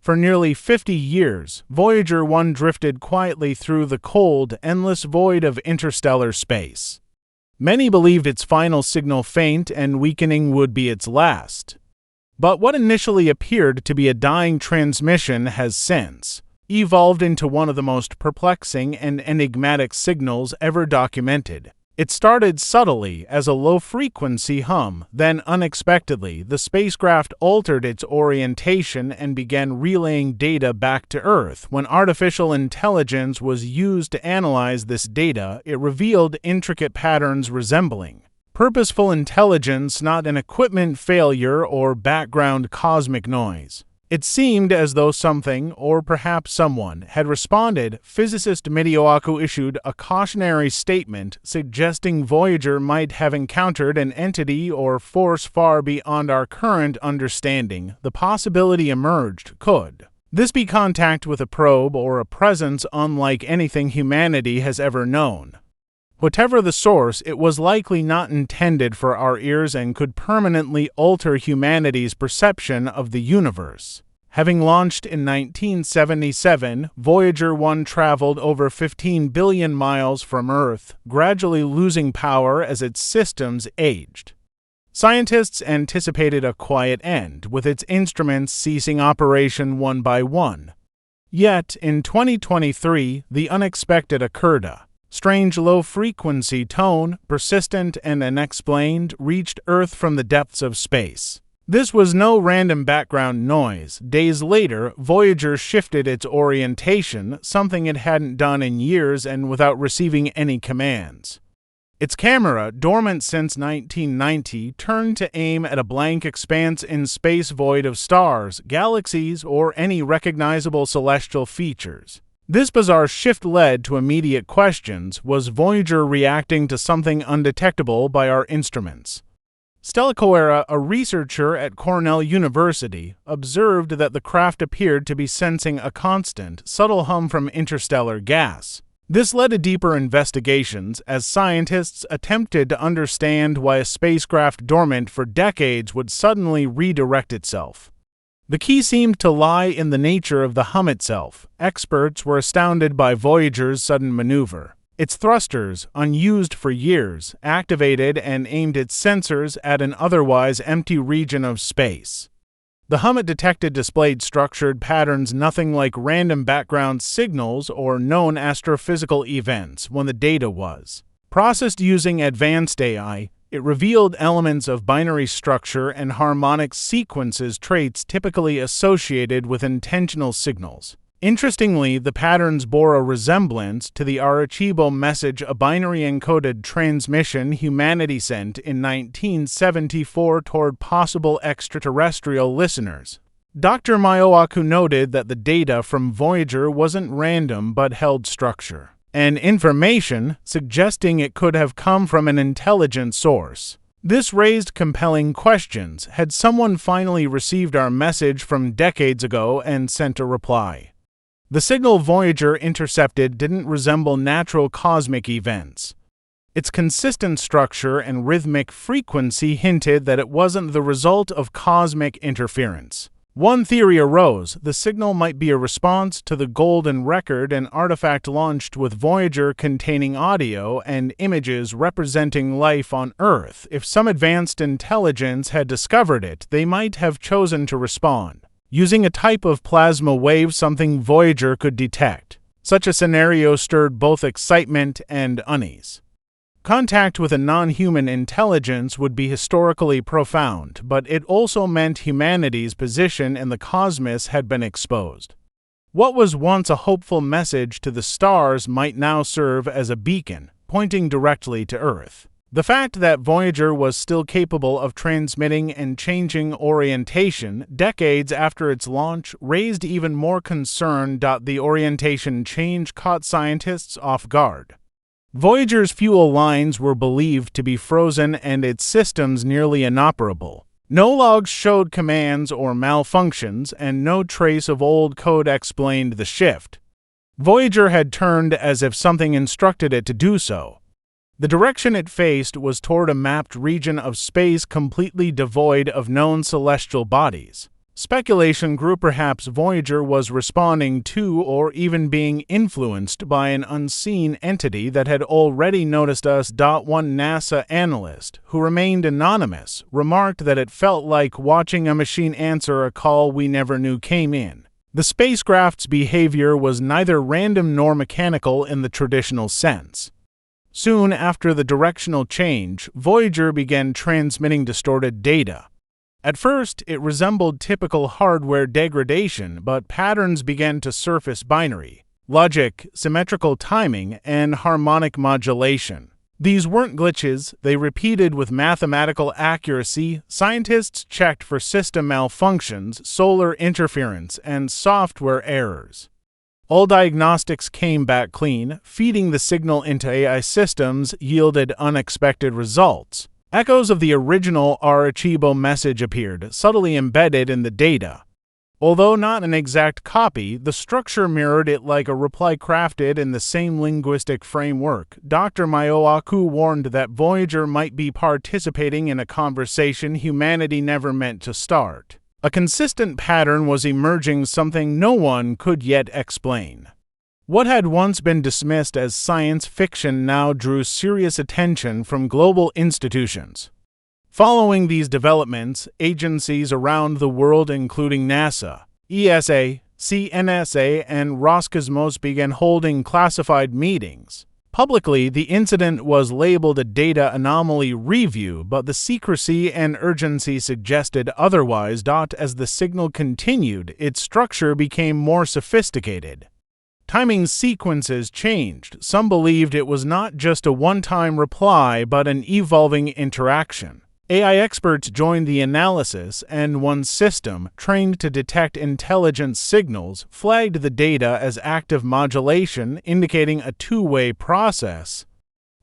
For nearly 50 years, Voyager 1 drifted quietly through the cold, endless void of interstellar space. Many believed its final signal faint and weakening would be its last. But what initially appeared to be a dying transmission has since evolved into one of the most perplexing and enigmatic signals ever documented. It started subtly as a low-frequency hum, then unexpectedly, the spacecraft altered its orientation and began relaying data back to Earth. When artificial intelligence was used to analyze this data, it revealed intricate patterns resembling purposeful intelligence, not an equipment failure or background cosmic noise. It seemed as though something, or perhaps someone, had responded. Physicist Michio Kaku issued a cautionary statement suggesting Voyager might have encountered an entity or force far beyond our current understanding. The possibility emerged: could this be contact with a probe or a presence unlike anything humanity has ever known? Whatever the source, it was likely not intended for our ears and could permanently alter humanity's perception of the universe. Having launched in 1977, Voyager 1 traveled over 15 billion miles from Earth, gradually losing power as its systems aged. Scientists anticipated a quiet end, with its instruments ceasing operation one by one. Yet, in 2023, the unexpected occurred. A strange low-frequency tone, persistent and unexplained, reached Earth from the depths of space. This was no random background noise. Days later, Voyager shifted its orientation, something it hadn't done in years and without receiving any commands. Its camera, dormant since 1990, turned to aim at a blank expanse in space void of stars, galaxies, or any recognizable celestial features. This bizarre shift led to immediate questions. Was Voyager reacting to something undetectable by our instruments? Stella Coera, a researcher at Cornell University, observed that the craft appeared to be sensing a constant, subtle hum from interstellar gas. This led to deeper investigations as scientists attempted to understand why a spacecraft dormant for decades would suddenly redirect itself. The key seemed to lie in the nature of the hum itself. Experts were astounded by Voyager's sudden maneuver. Its thrusters, unused for years, activated and aimed its sensors at an otherwise empty region of space. The hum it detected displayed structured patterns nothing like random background signals or known astrophysical events. When the data was processed using advanced AI, it revealed elements of binary structure and harmonic sequences, traits typically associated with intentional signals. Interestingly, the patterns bore a resemblance to the Arecibo message, a binary-encoded transmission humanity sent in 1974 toward possible extraterrestrial listeners. Dr. Michio Kaku noted that the data from Voyager wasn't random but held structure and information, suggesting it could have come from an intelligent source. This raised compelling questions. Had someone finally received our message from decades ago and sent a reply? The signal Voyager intercepted didn't resemble natural cosmic events. Its consistent structure and rhythmic frequency hinted that it wasn't the result of cosmic interference. One theory arose: the signal might be a response to the Golden Record, an artifact launched with Voyager containing audio and images representing life on Earth. If some advanced intelligence had discovered it, they might have chosen to respond using a type of plasma wave, something Voyager could detect. Such a scenario stirred both excitement and unease. Contact with a non-human intelligence would be historically profound, but it also meant humanity's position in the cosmos had been exposed. What was once a hopeful message to the stars might now serve as a beacon, pointing directly to Earth. The fact that Voyager was still capable of transmitting and changing orientation decades after its launch raised even more concern. The orientation change caught scientists off guard. Voyager's fuel lines were believed to be frozen and its systems nearly inoperable. No logs showed commands or malfunctions, and no trace of old code explained the shift. Voyager had turned as if something instructed it to do so. The direction it faced was toward a mapped region of space completely devoid of known celestial bodies. Speculation grew perhaps Voyager was responding to or even being influenced by an unseen entity that had already noticed us. One NASA analyst, who remained anonymous, remarked that it felt like watching a machine answer a call we never knew came in. The spacecraft's behavior was neither random nor mechanical in the traditional sense. Soon after the directional change, Voyager began transmitting distorted data. At first, it resembled typical hardware degradation, but patterns began to surface: binary, logic, symmetrical timing, and harmonic modulation. These weren't glitches, they repeated with mathematical accuracy. Scientists checked for system malfunctions, solar interference, and software errors. All diagnostics came back clean. Feeding the signal into AI systems yielded unexpected results. Echoes of the original Arecibo message appeared, subtly embedded in the data. Although not an exact copy, the structure mirrored it like a reply crafted in the same linguistic framework. Dr. Michio Kaku warned that Voyager might be participating in a conversation humanity never meant to start. A consistent pattern was emerging, something no one could yet explain. What had once been dismissed as science fiction now drew serious attention from global institutions. Following these developments, agencies around the world, including NASA, ESA, CNSA, and Roscosmos, began holding classified meetings. Publicly, the incident was labeled a data anomaly review, but the secrecy and urgency suggested otherwise. As the signal continued, its structure became more sophisticated. Timing sequences changed. Some believed it was not just a one-time reply, but an evolving interaction. AI experts joined the analysis, and one system, trained to detect intelligence signals, flagged the data as active modulation, indicating a two-way process.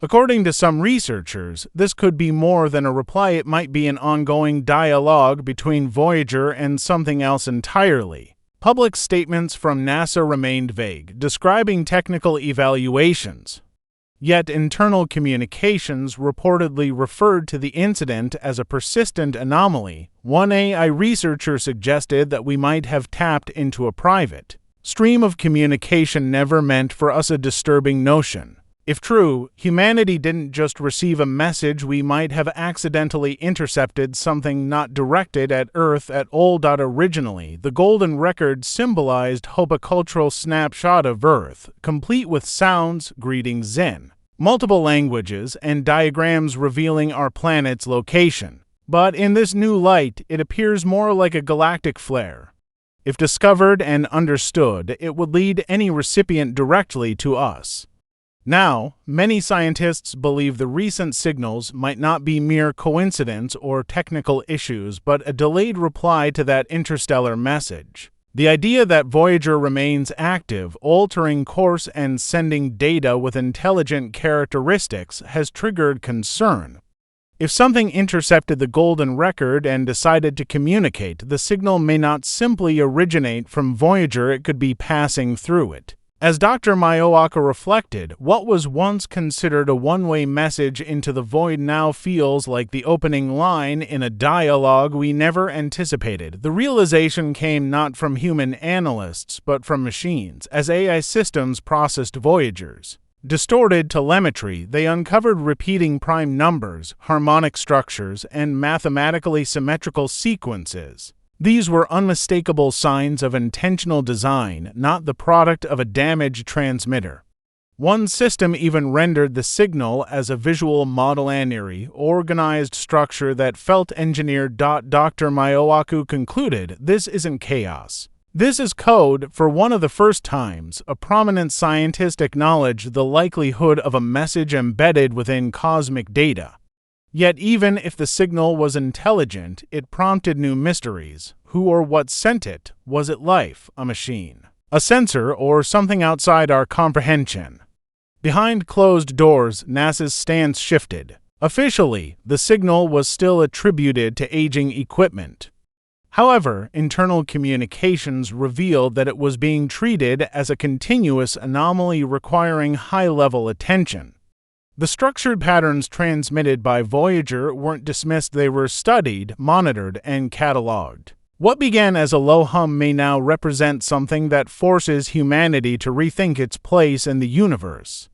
According to some researchers, this could be more than a reply. It might be an ongoing dialogue between Voyager and something else entirely. Public statements from NASA remained vague, describing technical evaluations. Yet internal communications reportedly referred to the incident as a persistent anomaly. One AI researcher suggested that we might have tapped into a private stream of communication never meant for us, a disturbing notion. If true, humanity didn't just receive a message, we might have accidentally intercepted something not directed at Earth at all. Originally, the golden record symbolized hope, a cultural snapshot of Earth, complete with sounds, greetings in multiple languages, and diagrams revealing our planet's location. But in this new light, it appears more like a galactic flare. If discovered and understood, it would lead any recipient directly to us. Now, many scientists believe the recent signals might not be mere coincidence or technical issues, but a delayed reply to that interstellar message. The idea that Voyager remains active, altering course and sending data with intelligent characteristics has triggered concern. If something intercepted the golden record and decided to communicate, the signal may not simply originate from Voyager, it could be passing through it. As Dr. Michio Kaku reflected, what was once considered a one-way message into the void now feels like the opening line in a dialogue we never anticipated. The realization came not from human analysts, but from machines. As AI systems processed Voyager's distorted telemetry, they uncovered repeating prime numbers, harmonic structures, and mathematically symmetrical sequences. These were unmistakable signs of intentional design, not the product of a damaged transmitter. One system even rendered the signal as a visual model, an eerie, organized structure that felt engineered. Dr. Michio Kaku concluded, "This isn't chaos. This is code." For one of the first times, a prominent scientist acknowledged the likelihood of a message embedded within cosmic data. Yet even if the signal was intelligent, it prompted new mysteries. Who or what sent it? Was it life, a machine, a sensor, or something outside our comprehension? Behind closed doors, NASA's stance shifted. Officially, the signal was still attributed to aging equipment. However, internal communications revealed that it was being treated as a continuous anomaly requiring high-level attention. The structured patterns transmitted by Voyager weren't dismissed, they were studied, monitored, and cataloged. What began as a low hum may now represent something that forces humanity to rethink its place in the universe.